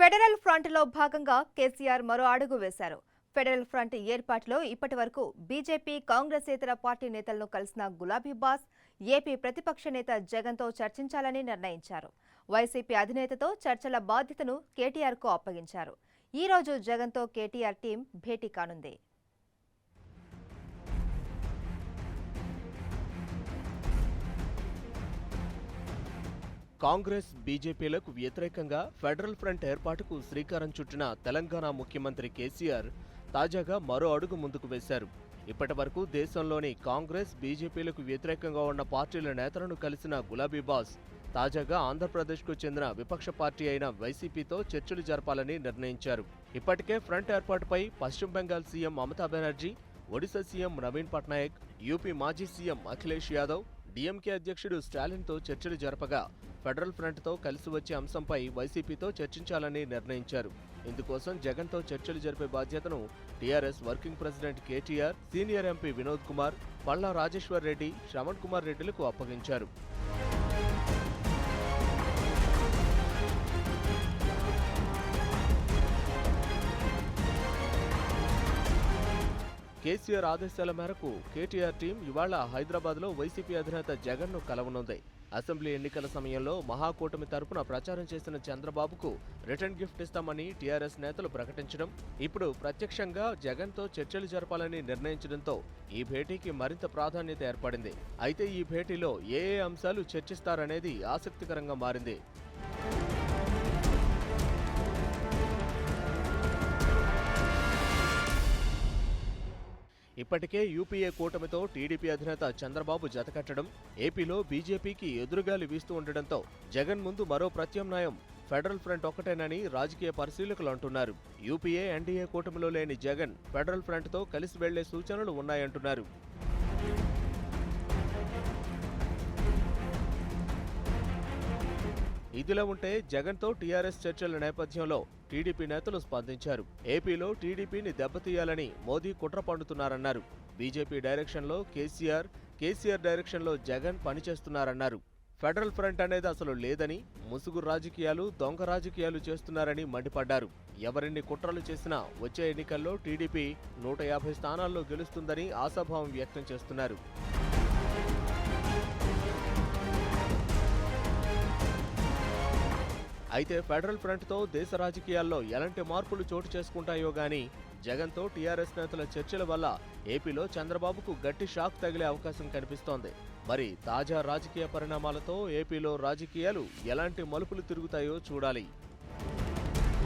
Federal ఫ్రంట్లో భాగంగా కేసీఆర్ మరో అడుగు వేశారు. ఫెడరల్ ఫ్రంట్ ఏర్పాటులో ఇప్పటివరకు బీజేపీ, కాంగ్రెసేతర పార్టీ నేతలను కలిసిన గులాబీ బాస్ ఏపీ ప్రతిపక్ష నేత జగన్తో చర్చించాలని నిర్ణయించారు. వైసీపీ అధినేతతో చర్చల బాధ్యతను కేటీఆర్కు అప్పగించారు. ఈ రోజు జగన్తో కేటీఆర్ టీం భేటీ కానుంది. కాంగ్రెస్, బీజేపీలకు వ్యతిరేకంగా ఫెడరల్ ఫ్రంట్ ఏర్పాటుకు శ్రీకారం చుట్టిన తెలంగాణ ముఖ్యమంత్రి కేసీఆర్ తాజాగా మరో అడుగు ముందుకు వేశారు. ఇప్పటివరకు దేశంలోని కాంగ్రెస్, బీజేపీలకు వ్యతిరేకంగా ఉన్న పార్టీల నేతలను కలిసిన గులాబీ బాస్ తాజాగా ఆంధ్రప్రదేశ్కు చెందిన విపక్ష పార్టీ అయిన వైసీపీతో చర్చలు జరపాలని నిర్ణయించారు. ఇప్పటికే ఫ్రంట్ ఏర్పాటుపై పశ్చిమ Bengal CM Mamata Banerjee, Odisha CM Naveen Patnaik, UP మాజీ సీఎం అఖిలేష్ యాదవ్, డీఎంకే అధ్యక్షుడు స్టాలిన్తో చర్చలు జరపగా ఫెడరల్ ఫ్రంట్తో కలిసి వచ్చే అంశంపై వైసీపీతో చర్చించాలని నిర్ణయించారు. ఇందుకోసం జగన్తో చర్చలు జరిపే బాధ్యతను TRS working president KTR, senior MP Vinod Kumar, Palla Rajeshwar Reddy, Shravan Kumar రెడ్డిలకు అప్పగించారు. కేసీఆర్ ఆదేశాల మేరకు కేటీఆర్ టీం ఇవాళ హైదరాబాద్లో వైసీపీ అధినేత జగన్ను కలవనుంది. అసెంబ్లీ ఎన్నికల సమయంలో మహాకూటమి తరపున ప్రచారం చేసిన చంద్రబాబుకు రిటర్న్ గిఫ్ట్ ఇస్తామని టీఆర్ఎస్ నేతలు ప్రకటించడం, ఇప్పుడు ప్రత్యక్షంగా జగన్తో చర్చలు జరపాలని నిర్ణయించడంతో ఈ భేటీకి మరింత ప్రాధాన్యత ఏర్పడింది. అయితే ఈ భేటీలో ఏ అంశాలు చర్చిస్తారనేది ఆసక్తికరంగా మారింది. ఇప్పటికే యూపీఏ కూటమితో టీడీపీ అధినేత చంద్రబాబు జతకట్టడం, ఏపీలో బీజేపీకి ఎదురుగాలి వీస్తూ ఉండడంతో జగన్ ముందు మరో ప్రత్యామ్నాయం ఫెడరల్ ఫ్రంట్ ఒక్కటేనని రాజకీయ పరిశీలకులు అంటున్నారు. యూపీఏ, ఎన్డీఏ కూటమిలో లేని జగన్ ఫెడరల్ ఫ్రంట్తో కలిసి వెళ్లే సూచనలు ఉన్నాయంటున్నారు. ఇదిలా ఉంటే జగన్తో టీఆర్ఎస్ చర్చల నేపథ్యంలో టీడీపీ నేతలు స్పందించారు. ఏపీలో టీడీపీని దెబ్బతీయాలని మోదీ కుట్ర పండుతున్నారన్నారు. బీజేపీ డైరెక్షన్లో కేసీఆర్ డైరెక్షన్లో జగన్ పనిచేస్తున్నారన్నారు. ఫెడరల్ ఫ్రంట్ అనేది అసలు లేదని, ముసుగు రాజకీయాలు, దొంగ రాజకీయాలు చేస్తున్నారని మండిపడ్డారు. ఎవరిన్ని కుట్రలు చేసినా వచ్చే ఎన్నికల్లో టీడీపీ 150 స్థానాల్లో గెలుస్తుందని ఆశాభావం వ్యక్తం చేస్తున్నారు. అయితే ఫెడరల్ ఫ్రంట్తో దేశ రాజకీయాల్లో ఎలాంటి మార్పులు చోటు చేసుకుంటాయో గానీ జగన్తో టీఆర్ఎస్ నేతల చర్చల వల్ల ఏపీలో చంద్రబాబుకు గట్టి షాక్ తగిలే అవకాశం కనిపిస్తోంది. మరి తాజా రాజకీయ పరిణామాలతో ఏపీలో రాజకీయాలు ఎలాంటి మలుపులు తిరుగుతాయో చూడాలి.